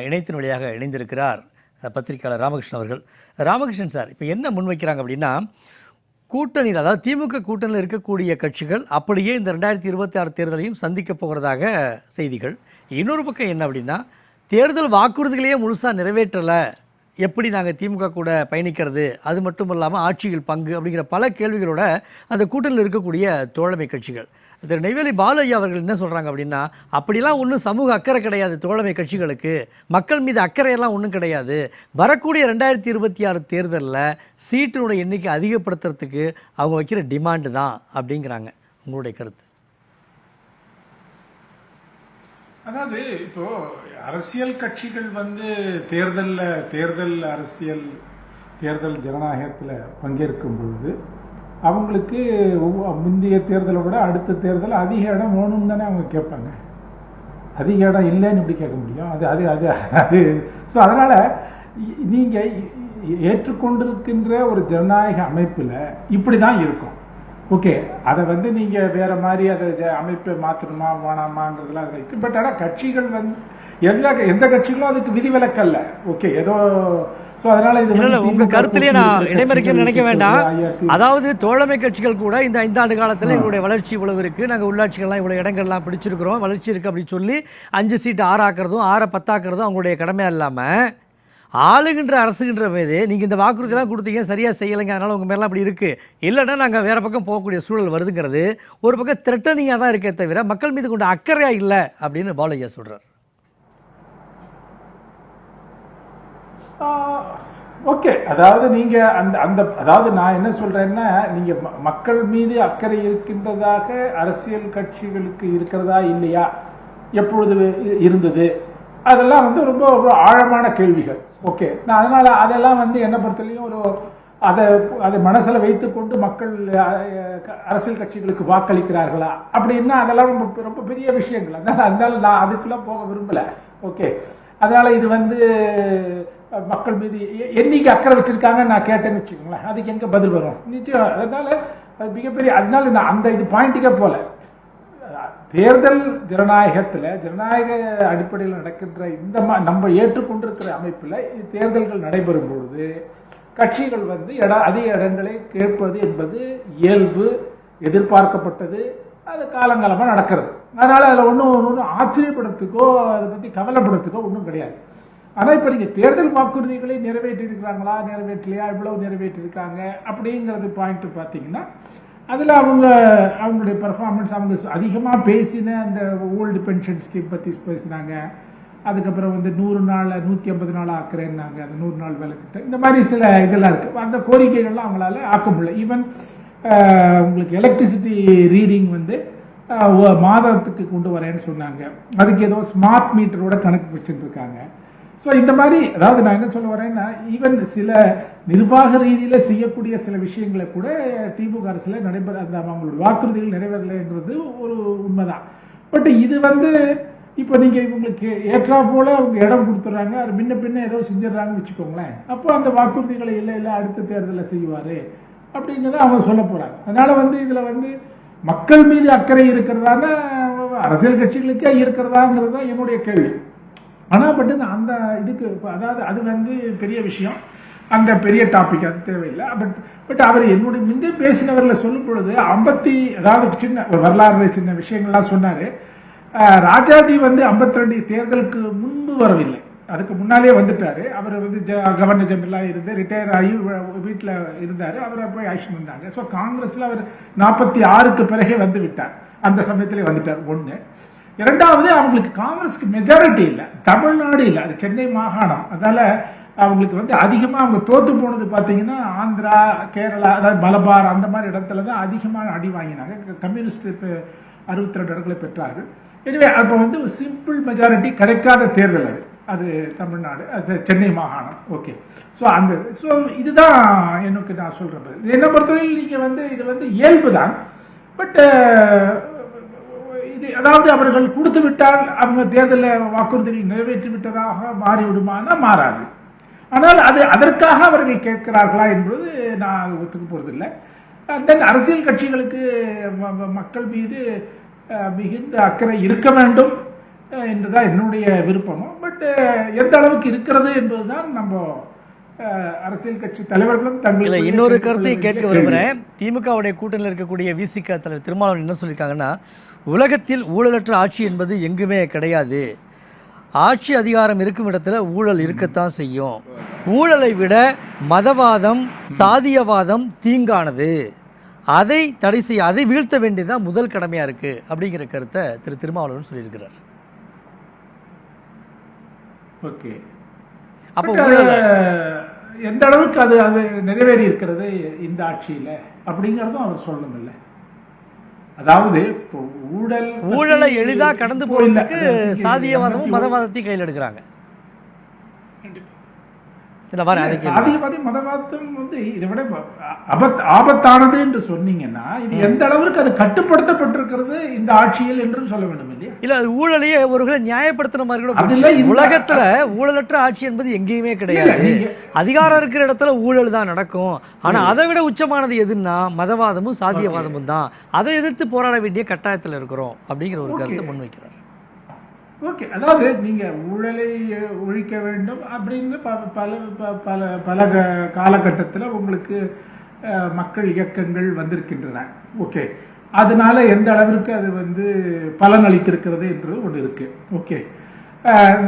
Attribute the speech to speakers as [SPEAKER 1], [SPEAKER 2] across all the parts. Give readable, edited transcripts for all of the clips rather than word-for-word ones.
[SPEAKER 1] இணையத்தின் வழியாக இணைந்திருக்கிறார் பத்திரிகையாளர் ராமகிருஷ்ணன் அவர்கள். ராமகிருஷ்ணன் சார், இப்போ என்ன முன்வைக்கிறாங்க அப்படின்னா, கூட்டணியில், அதாவது திமுக கூட்டணியில் இருக்கக்கூடிய கட்சிகள் அப்படியே இந்த 2026 தேர்தலையும் சந்திக்க போகிறதாக செய்திகள். இன்னொரு பக்கம் என்ன அப்படின்னா, தேர்தல் வாக்குறுதிகளையே முழுசாக நிறைவேற்றலை, எப்படி நாங்கள் திமுக கூட பயணிக்கிறது, அது மட்டும் இல்லாமல் ஆட்சியில் பங்கு அப்படிங்கிற பல கேள்விகளோட அந்த கூட்டணியில் இருக்கக்கூடிய தோழமை கட்சிகள். திரு நெய்வேலி பாலையா அவர்கள் என்ன சொல்கிறாங்க அப்படின்னா, அப்படிலாம் ஒன்றும் சமூக அக்கறை கிடையாது தோழமை கட்சிகளுக்கு, மக்கள் மீது அக்கறையெல்லாம் ஒன்றும் கிடையாது, வரக்கூடிய 2026 தேர்தலில் சீட்டினுடைய எண்ணிக்கை அதிகப்படுத்துறதுக்கு அவங்க வைக்கிற டிமாண்டு தான் அப்படிங்கிறாங்க. உங்களுடைய கருத்து?
[SPEAKER 2] அதாவது இப்போ அரசியல் கட்சிகள் தேர்தல் அரசியல் தேர்தல் ஜனநாயகத்தில் பங்கேற்கும் பொழுது அவங்களுக்கு முந்தைய தேர்தலை விட அடுத்த தேர்தல் அதிக இடம் வேணும்னு தானே அவங்க கேட்பாங்க. அதிக இடம் இல்லைன்னு இப்படி கேட்க முடியும்? அது அது அது அது ஸோ அதனால் நீங்கள் ஏற்றுக்கொண்டிருக்கின்ற ஒரு ஜனநாயக அமைப்பில் இப்படி தான் இருக்கும். ஓகே, அதை நீங்கள் வேற மாதிரி அதை அமைப்பை மாற்றணுமா வேணாமாங்கிறதுலாம் அது ரைட்டு. பட் ஆனால் கட்சிகள் எந்த கட்சிகளும் அதுக்கு விதிவிலக்கல்ல. ஓகே, ஏதோ ஸோ அதனால இது
[SPEAKER 1] உங்க கருத்துலேயே நான் இடைமறிக்க நினைக்க வேண்டாம். அதாவது தோழமை கட்சிகள் கூட இந்த 5 ஆண்டு காலத்தில் எங்களுடைய வளர்ச்சி இவ்வளவு இருக்கு, நாங்கள் உள்ளாட்சிகள்லாம் இவ்வளோ இடங்கள்லாம் பிடிச்சிருக்கிறோம், வளர்ச்சி இருக்கு அப்படின்னு சொல்லி 5 சீட்டு 6 ஆக்குறதும் 6 10 ஆக்குறதும் அவங்களுடைய கடமையாக இல்லாமல், ஆளுகின்ற அரசுகின்ற மீது நீங்கள் இந்த வாக்குறுதியெல்லாம் கொடுத்தீங்க, சரியாக செய்யலைங்க, அதனால் உங்கள் மேலாம் அப்படி இருக்குது, இல்லைன்னா நாங்கள் வேறு பக்கம் போகக்கூடிய சூழல் வருதுங்கிறது ஒரு பக்கம் த்ரெட்டனிங்காக தான் இருக்கே தவிர மக்கள் மீது கொண்ட அக்கறையாக இல்லை அப்படின்னு பாலையா சொல்கிறார்.
[SPEAKER 2] ஓகே, அதாவது நீங்கள் அதாவது நான் என்ன சொல்கிறேன்னா, நீங்கள் மக்கள் மீது அக்கறை இருக்கின்றதாக அரசியல் கட்சிகளுக்கு இருக்கிறதா இல்லையா, எப்பொழுது இருந்தது, அதெல்லாம் ரொம்ப ஒரு ஆழமான கேள்விகள். ஓகே, நான் அதனால் அதெல்லாம் என்ன பொறுத்தவரையும் அதை மனசில் வைத்துக்கொண்டு மக்கள் அரசியல் கட்சிகளுக்கு வாக்களிக்கிறார்களா அப்படின்னா அதெல்லாம் ரொம்ப பெரிய விஷயங்கள். அதனால நான் அதுக்கெல்லாம் போக விரும்பலை. ஓகே, அதனால் இது மக்கள் மீது என்னைக்கு அக்கறை வச்சிருக்காங்கன்னு நான் கேட்டேன்னு வச்சுக்கோங்களேன், அதுக்கு எங்கே பதில் வரும்? நிச்சயம். அதனால் அது மிகப்பெரிய, அதனால நான் அந்த இது பாயிண்ட்டுக்கே போல. தேர்தல் ஜனநாயக அடிப்படையில் நடக்கின்ற இந்த நம்ம ஏற்றுக்கொண்டிருக்கிற அமைப்பில் தேர்தல்கள் நடைபெறும் பொழுது கட்சிகள் அதிக இடங்களை கேட்பது என்பது இயல்பு, எதிர்பார்க்கப்பட்டது, அது காலங்காலமாக நடக்கிறது. அதனால் அதில் ஒன்றும் ஆச்சரியப்படுறதுக்கோ அதை பற்றி கவலைப்படுறதுக்கோ ஒன்றும் கிடையாது. ஆனால் இப்போ நீங்கள் தேர்தல் வாக்குறுதிகளை நிறைவேற்றிருக்கிறாங்களா, நிறைவேற்றலையா, இவ்வளவு நிறைவேற்றிருக்காங்க அப்படிங்கிறது பாயிண்ட்டு பார்த்தீங்கன்னா, அதில் அவங்களுடைய பெர்ஃபார்மன்ஸ், அவங்க அதிகமாக பேசின அந்த ஓல்டு பென்ஷன் ஸ்கீம் பற்றி பேசினாங்க. அதுக்கப்புறம் 100 நாள் 150 நாள் ஆக்குறேன்னாங்க, அந்த 100 நாள் வேலை திட்டம், இந்த மாதிரி சில இதெல்லாம் இருக்குது. அந்த கோரிக்கைகள்லாம் அவங்களால ஆக்க முடியல. ஈவன் உங்களுக்கு எலக்ட்ரிசிட்டி ரீடிங் மாதத்துக்கு கொண்டு வரேன்னு சொன்னாங்க, அதுக்கு ஏதோ ஸ்மார்ட் மீட்டரோட கணக்கு வச்சுட்டு இருக்காங்க. ஸோ இந்த மாதிரி, அதாவது நான் என்ன சொல்ல வரேன்னா, ஈவன் சில நிர்வாக ரீதியில் செய்யக்கூடிய சில விஷயங்களை கூட திமுக அரசில் அந்த அவங்களோட வாக்குறுதிகள் நிறைவேறலைங்கிறது ஒரு உண்மைதான். பட் இது இப்போ நீங்கள் இவங்களுக்கு ஏற்றா போல அவங்க இடம் கொடுத்துட்றாங்க, அது பின்ன ஏதோ செஞ்சிடறாங்கன்னு வச்சுக்கோங்களேன். அப்போ அந்த வாக்குறுதிகளை இல்லை அடுத்த தேர்தலில் செய்வார் அப்படிங்கிறத அவங்க சொல்ல போகிறாங்க. அதனால் இதில் மக்கள் மீது அக்கறை இருக்கிறதான அரசியல் கட்சிகளுக்கே இருக்கிறதாங்கிறது தான் என்னுடைய கேள்வி. ஆனால் அந்த இதுக்கு அதாவது அது பெரிய விஷயம், அந்த பெரிய டாபிக், அது தேவையில்லை. பட் அவர் என்னுடைய முந்தைய பேசினவரில் சொல்லும் பொழுது அதாவது சின்ன ஒரு வரலாறு சின்ன விஷயங்கள்லாம் சொன்னார். ராஜாஜி 52 தேர்தலுக்கு முன்பு வரவில்லை, அதுக்கு முன்னாலே வந்துட்டார். அவர் கவர்னர் ஜெனரலாக இருந்து ரிட்டையர் ஆகி வீட்டில் இருந்தார். அவரை போய் ஆக்ஷன் வந்தாங்க. ஸோ காங்கிரஸில் அவர் 46க்கு பிறகே வந்து விட்டார், அந்த சமயத்திலே வந்துட்டார். ஒன்று. இரண்டாவது, அவங்களுக்கு காங்கிரஸுக்கு மெஜாரிட்டி இல்லை, தமிழ்நாடு இல்லை, அது சென்னை மாகாணம். அதனால் அவங்களுக்கு அதிகமாக அவங்க தோற்று போனது பார்த்தீங்கன்னா ஆந்திரா, கேரளா, அதாவது மலபார் அந்த மாதிரி இடத்துல தான் அதிகமாக அடி வாங்கினாங்க. கம்யூனிஸ்ட் 62 இடங்களை பெற்றார்கள். எனவே அப்போ சிம்பிள் மெஜாரிட்டி கிடைக்காத தேர்தல் அது தமிழ்நாடு, அது சென்னை மாகாணம். ஓகே, ஸோ இதுதான் எனக்கு நான் சொல்கிறது. என்னை பொறுத்தவரையில் நீங்கள் இது இயல்பு தான். பட் இது அதாவது அவர்கள் கொடுத்து விட்டால் அவங்க தேர்தலில் வாக்குறுதிகள் நிறைவேற்றி விட்டதாக மாறிவிடுமானா மாறாது. ஆனால் அதற்காக அவர்கள் கேட்கிறார்களா என்பது நான் ஒத்துக்க போறதில்லை. தென் அரசியல் கட்சிகளுக்கு மக்கள் மீது மிகுந்த அக்கறை இருக்க வேண்டும். என்றுதான் என்னுடைய விருப்பமும். பட் எந்த அளவுக்கு இருக்கிறது என்பதுதான் நம்ம அரசியல் கட்சி தலைவர்களும்
[SPEAKER 1] இல்லை, இன்னொரு கருத்தையும் கேட்க விரும்புகிறேன். திமுகவுடைய கூட்டணியில் இருக்கக்கூடிய விசிக தலைவர் திருமாவளவன் என்ன சொல்லியிருக்காங்கன்னா, உலகத்தில் ஊழலற்ற ஆட்சி என்பது எங்குமே கிடையாது. ஆட்சி அதிகாரம் இருக்கும் இடத்துல ஊழல் இருக்கத்தான் செய்யும். ஊழலை விட மதவாதம், சாதியவாதம் தீங்கானது. அதை தடை செய்ய, அதை வீழ்த்த வேண்டியதுதான் முதல் கடமையாக இருக்குது அப்படிங்கிற கருத்தை திருமாவளவன் சொல்லியிருக்கிறார்.
[SPEAKER 2] ஓகே,
[SPEAKER 1] அப்போ ஊழல்
[SPEAKER 2] எந்த அளவுக்கு அது நிறைவேறி இருக்கிறது இந்த ஆட்சியில் அப்படிங்கிறதும் அவர் சொல்லணும் இல்லை. அதாவது
[SPEAKER 1] ஊழலை எளிதாக கடந்து போறதுக்கு சாதியவாதமும் மதவாதத்தையும் கையில் எடுக்கிறாங்க.
[SPEAKER 2] சாதியவாதி மதவாதம் வந்து இதை விட ஆபத்தானது என்று சொன்னீங்கன்னா இது எந்த அளவுக்கு அது கட்டுப்படுத்தப்பட்டிருக்கிறது இந்த ஆட்சியில் என்றும் சொல்ல வேண்டும் இல்லையா?
[SPEAKER 1] இல்ல, அது ஊழலையே ஒருவரை நியாயப்படுத்துற மாதிரி கூட. உலகத்துல ஊழலற்ற ஆட்சி என்பது எங்கேயுமே கிடையாது. அதிகாரம் இருக்கிற இடத்துல ஊழல் தான் நடக்கும். ஆனா அதை விட உச்சமானது எதுன்னா மதவாதமும் சாதியவாதமும் தான். அதை எதிர்த்து போராட வேண்டிய கட்டாயத்தில் இருக்கிறோம் அப்படிங்கிற ஒரு கருத்தை முன்வைக்கிறார்.
[SPEAKER 2] ஓகே, அதாவது நீங்க ஊழலை ஒழிக்க வேண்டும் அப்படின்னு பல காலகட்டத்தில் உங்களுக்கு மக்கள் இயக்கங்கள் வந்திருக்கின்றன. ஓகே, அதனால எந்த அளவிற்கு அது வந்து பலன் அளித்திருக்கிறது என்று ஒன்று இருக்கு. ஓகே,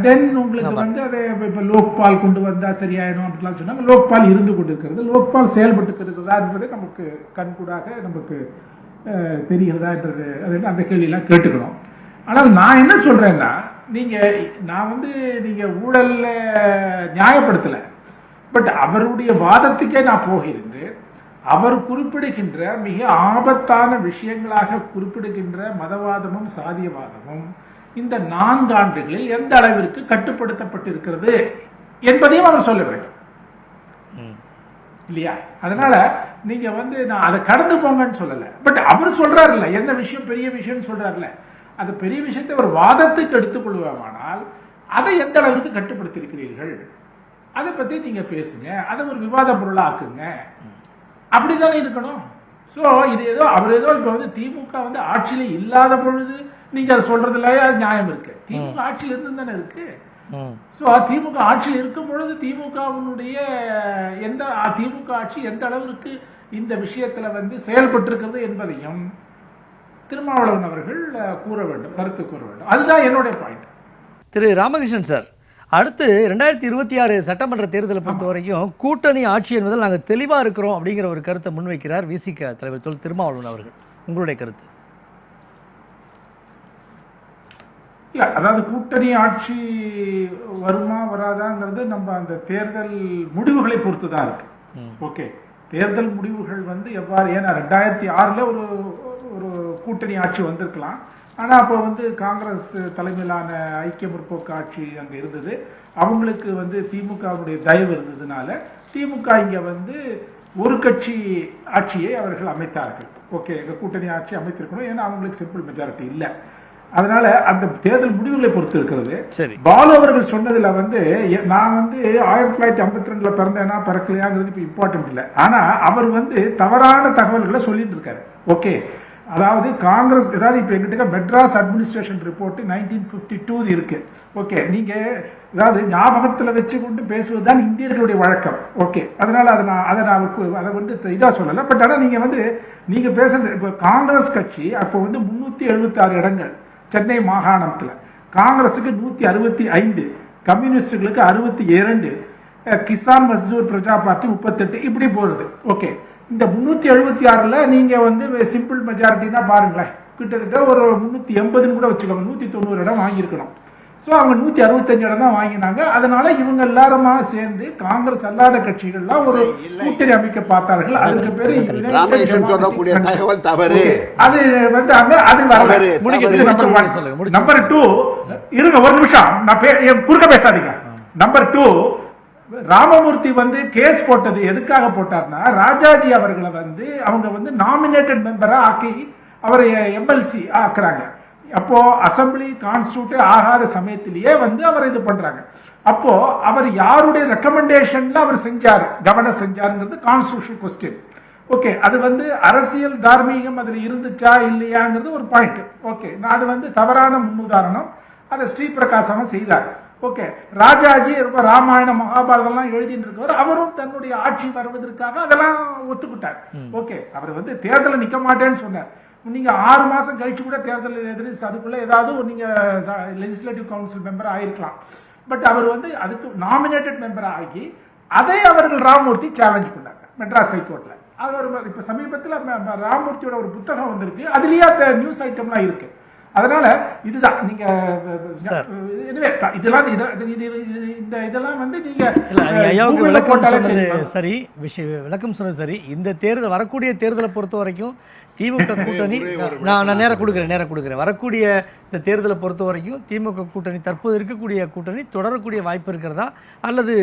[SPEAKER 2] தென் உங்களுக்கு வந்து அதை இப்போ லோக்பால் கொண்டு வந்தா சரியாயிடும் அப்படிலாம் சொன்னாங்க. லோக்பால் இருந்து கொண்டு இருக்கிறது, லோக்பால் செயல்பட்டு இருக்கிறதா என்பதை நமக்கு கண்கூடாக நமக்கு தெரிகிறதா என்றது அது அந்த கேள்வியெல்லாம் கேட்டுக்கணும். ஆனால் நான் என்ன சொல்றேன்னா, நான் வந்து நீங்க ஊழல்ல நியாயப்படுத்தல, பட் அவருடைய வாதத்துக்கே நான் போகிறேன். அவர் குறிப்பிடுகின்ற மிக ஆபத்தான விஷயங்களாக குறிப்பிடுகின்ற மதவாதமும் சாதியவாதமும் இந்த 4 ஆண்டுகளில் எந்த அளவிற்கு கட்டுப்படுத்தப்பட்டிருக்கிறது என்பதையும் அவர் சொல்ல வேண்டும் இல்லையா? அதனால நீங்க வந்து நான் அதை கடந்து போங்கன்னு சொல்லல, பட் அவர் சொல்றாருல்ல என்ன விஷயம் பெரிய விஷயம்னு சொல்றாருல்ல, அந்த பெரிய விஷயத்தை ஒரு வாதத்துக்கு எடுத்துக்கொள்வோமானால் அதை எந்த அளவுக்கு கட்டுப்படுத்தியிருக்கிறீர்கள் அதை பத்தி நீங்க பேசுங்க, அதை ஒரு விவாத பொருளா ஆக்குங்க, அப்படித்தானே இருக்கணும். ஸோ இது ஏதோ அவர் ஏதோ இப்போ வந்து திமுக வந்து ஆட்சியில இல்லாத பொழுது நீங்க அதை சொல்றதுல நியாயம் இருக்கு. திமுக ஆட்சியில் இருந்து தானே இருக்கு. ஸோ திமுக ஆட்சியில் இருக்கும் பொழுது திமுகவினுடைய திமுக ஆட்சி எந்த அளவிற்கு இந்த விஷயத்துல வந்து செயல்பட்டிருக்கிறது என்பதையும் திருமாவளவன் அவர்கள் கூற வேண்டும், கருத்து கூற வேண்டும். அதுதான் என்னுடைய பாயிண்ட்.
[SPEAKER 1] திரு ராமகிருஷ்ணன் சார், அடுத்து 2026 சட்டமன்ற தேர்தலை பொறுத்த வரைக்கும் கூட்டணி ஆட்சி என்பதில் நாங்கள் தெளிவாக இருக்கிறோம் அப்படிங்கிற ஒரு கருத்தை முன்வைக்கிறார் விசிக தலைவர் திருமாவளவன் அவர்கள். உங்களுடைய கருத்து?
[SPEAKER 2] இல்லை, அதாவது கூட்டணி ஆட்சி வருமா வராதாங்கிறது நம்ம அந்த தேர்தல் முடிவுகளை பொறுத்து தான் இருக்கு. ஓகே, தேர்தல் முடிவுகள் வந்து எவ்வாறு, ஏன்னா 2006 ஒரு கூட்டணி ஆட்சி வந்திருக்கலாம். ஆனால் அப்போ வந்து காங்கிரஸ் தலைமையிலான ஐக்கிய முற்போக்கு ஆட்சி அங்கே இருந்தது. அவங்களுக்கு வந்து திமுகவுடைய தயவு இருந்ததுனால திமுக இங்கே வந்து ஒரு கட்சி ஆட்சியை அவர்கள் அமைத்தார்கள். ஓகே, எங்கள் கூட்டணி ஆட்சி அமைத்திருக்கணும், ஏன்னா அவங்களுக்கு சிம்பிள் மெஜாரிட்டி இல்லை. அதனால அந்த தேர்தல் முடிவுகளை பொறுத்து இருக்கிறது. பாலு அவர்கள் சொன்னதுல வந்து நான் வந்து 1952 பிறந்தேன்னா பிறக்கலையாங்கிறது இப்போ இம்பார்ட்டன்ட் இல்லை. ஆனா அவர் வந்து தவறான தகவல்களை சொல்லிட்டு இருக்காரு. ஓகே, அதாவது காங்கிரஸ், அதாவது இப்போ எங்கிட்ட மெட்ராஸ் அட்மினிஸ்ட்ரேஷன் ரிப்போர்ட் 1952 இருக்கு. ஓகே, நீங்க அதாவது ஞாபகத்தில் வச்சு கொண்டு பேசுவதுதான் இந்தியர்களுடைய வழக்கம். ஓகே, அதனால அதை வந்து இதாக சொல்லலை. பட் ஆனால் நீங்க பேசுறது இப்போ காங்கிரஸ் கட்சி அப்போ வந்து 376 இடங்கள் சென்னை மாகாணத்தில், காங்கிரஸுக்கு 165, கம்யூனிஸ்டுகளுக்கு 62, கிசான் மஸ்தூர் பிரஜா பார்ட்டி 38, இப்படி போறது. ஓகே, இந்த 376ல் நீங்க வந்து சிம்பிள் மெஜாரிட்டினா பாருங்களேன், கிட்டத்தட்ட ஒரு 380 கூட வச்சுக்கோங்க, 190 இடம் வாங்கியிருக்கணும். ஸோ அவங்க 165 இடம் தான் வாங்கினாங்க. அதனால இவங்க எல்லாருமா சேர்ந்து காங்கிரஸ் அல்லாத கட்சிகள்லாம் ஒரு கூட்டணி அமைக்க பார்த்தார்கள். அதுக்கு பேரு
[SPEAKER 3] தகவல் தவறு.
[SPEAKER 2] அது வந்து அது நம்பர் 2. இருங்க ஒரு நிமிஷம், நான் குறுக்க பேசாதீங்க. நம்பர் 2, ராமமூர்த்தி வந்து கேஸ் போட்டது எதுக்காக போட்டார்னா, ராஜாஜி அவர்களை வந்து அவங்க வந்து நாமினேட்டட் மெம்பரா ஆக்கி அவரை எம்எல்சி ஆக்குறாங்க. அப்போ அசம்பிளி கான்ஸ்டிடியூட் ஆகாத சமயத்திலேயே வந்து அவர் இது பண்றாங்க. அப்போ அவர் யாருடைய ரெக்கமெண்டேஷன்ல அவர் செஞ்சாரு, கவர்னர் செஞ்சாருங்கிறது கான்ஸ்டிடியூஷன் கொஸ்டின். ஓகே, அது வந்து அரசியல் தார்மீகம் அதுல இருந்துச்சா இல்லையாங்கிறது ஒரு பாயிண்ட். ஓகே, அது வந்து தவறான முன்னுதாரணம். அதை ஸ்ரீபிரகாசம் செய்தார். ஓகே, ராஜாஜி ரொம்ப ராமாயணம் மகாபாரதம்லாம் எழுதிட்டு இருக்கவர், அவரும் தன்னுடைய ஆட்சி வருவதற்காக அதெல்லாம் ஒத்துக்கிட்டார். ஓகே, அவர் வந்து தேர்தலில் நிக்க மாட்டேன்னு சொன்னார். நீங்க 6 மாசம் கழிச்சு கூட தேர்தல் எதிர்த்து அதுக்குள்ள ஏதாவது நீங்க லெஜிஸ்லேட்டிவ் கவுன்சில் மெம்பர் ஆயிருக்கலாம். பட் அவர் வந்து அதுக்கு நாமினேட்டட் மெம்பர் ஆகி அதை அவர்கள் ராமமூர்த்தி சேலஞ்ச் பண்ணாங்க மெட்ராஸ் ஹைகோர்ட்ல. அது ஒரு இப்ப சமீபத்தில் ராமமூர்த்தியோட ஒரு புத்தகம் வந்திருக்கு, அதுலயே அந்த நியூஸ் ஐட்டம்லாம் இருக்கு. அதனால இதுதான் நீங்க இதெல்லாம் இதெல்லாம் வந்து நீங்க
[SPEAKER 1] ஐயாவுக்கு விளக்கம் சொன்னது சரி, விளக்கம் சொன்னது சரி. இந்த தேர்தல், வரக்கூடிய தேர்தலை பொறுத்த வரைக்கும் திமுக கூட்டணி, நான் நேரம் கொடுக்குறேன். வரக்கூடிய இந்த தேர்தலை பொறுத்த வரைக்கும் திமுக கூட்டணி, தற்போது இருக்கக்கூடிய கூட்டணி தொடரக்கூடிய வாய்ப்பு இருக்கிறதா அல்லது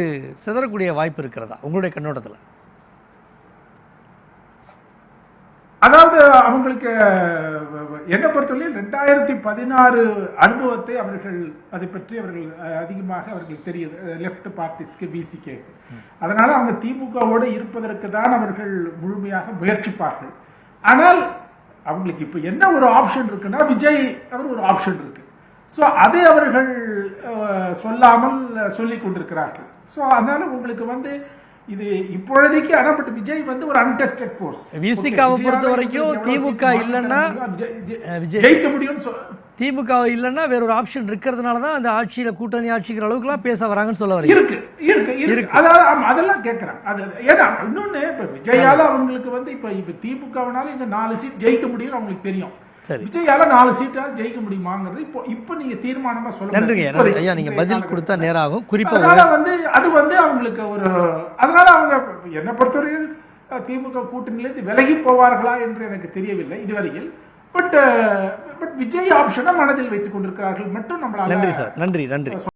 [SPEAKER 1] சிதறக்கூடிய வாய்ப்பு இருக்கிறதா உங்களுடைய கண்ணோட்டத்தில்?
[SPEAKER 2] அதாவது அவங்களுக்கு என்ன பொறுத்தவரையில் 2016 அனுபவத்தை அவர்கள் அதை பற்றி அவர்கள் அதிகமாக அவர்கள் தெரியுது, லெப்ட் பார்ட்டிஸ்க்கு பிசிகே. அதனால அவங்க திமுகவோடு இருப்பதற்கு தான் அவர்கள் முழுமையாக முயற்சிப்பார்கள். ஆனால் அவங்களுக்கு இப்ப என்ன ஒரு ஆப்ஷன் இருக்குன்னா, விஜய் அவர் ஒரு ஆப்ஷன் இருக்கு. ஸோ அதை அவர்கள் சொல்லாமல் சொல்லிக் கொண்டிருக்கிறார்கள். ஸோ அதனால உங்களுக்கு வந்து இது இப்பொழுதைக்கு பட் விஜய் வந்து ஒரு அன்டெஸ்டட் ஃபோர்ஸ்.
[SPEAKER 1] விசிகாவை பொறுத்த வரைக்கும் திமுக இல்லைன்னா
[SPEAKER 2] ஜெயிக்க முடியும்.
[SPEAKER 1] திமுக இல்லைன்னா வேற ஒரு ஆப்ஷன் இருக்கிறதுனால தான் அந்த ஆட்சியில கூட்டணி ஆட்சிக்கிற அளவுக்குலாம் பேச வராங்கன்னு சொல்ல வரீங்க.
[SPEAKER 2] இருக்கு அதாவது அதெல்லாம் கேட்கறாங்க. அது ஏன்னா இன்னொன்னு இப்ப விஜயால அவங்களுக்கு வந்து இப்ப திமுகவினால இங்க 4 சீட் ஜெயிக்க முடியும் அவங்களுக்கு தெரியும். விஜயால 4 சீட்டால் ஜெயிக்க முடியுமாங்கிறது இப்போ நீங்க தீர்மானமா சொல்லுங்க.
[SPEAKER 1] நன்றி ஐயா, நீங்க பதில் கொடுத்தா நேரம் ஆகும். குறிப்பா
[SPEAKER 2] வந்து அது வந்து அவங்களுக்கு ஒரு, அதனால அவங்க என்ன பொறுத்தவரையில் திமுக கூட்டணியிலிருந்து விலகி போவார்களா என்று எனக்கு தெரியவில்லை இதுவரையில். பட் விஜய் ஆப்ஷனை மனதில் வைத்துக் கொண்டிருக்கிறார்கள் மட்டும் நம்மளால.
[SPEAKER 1] நன்றி சார், நன்றி.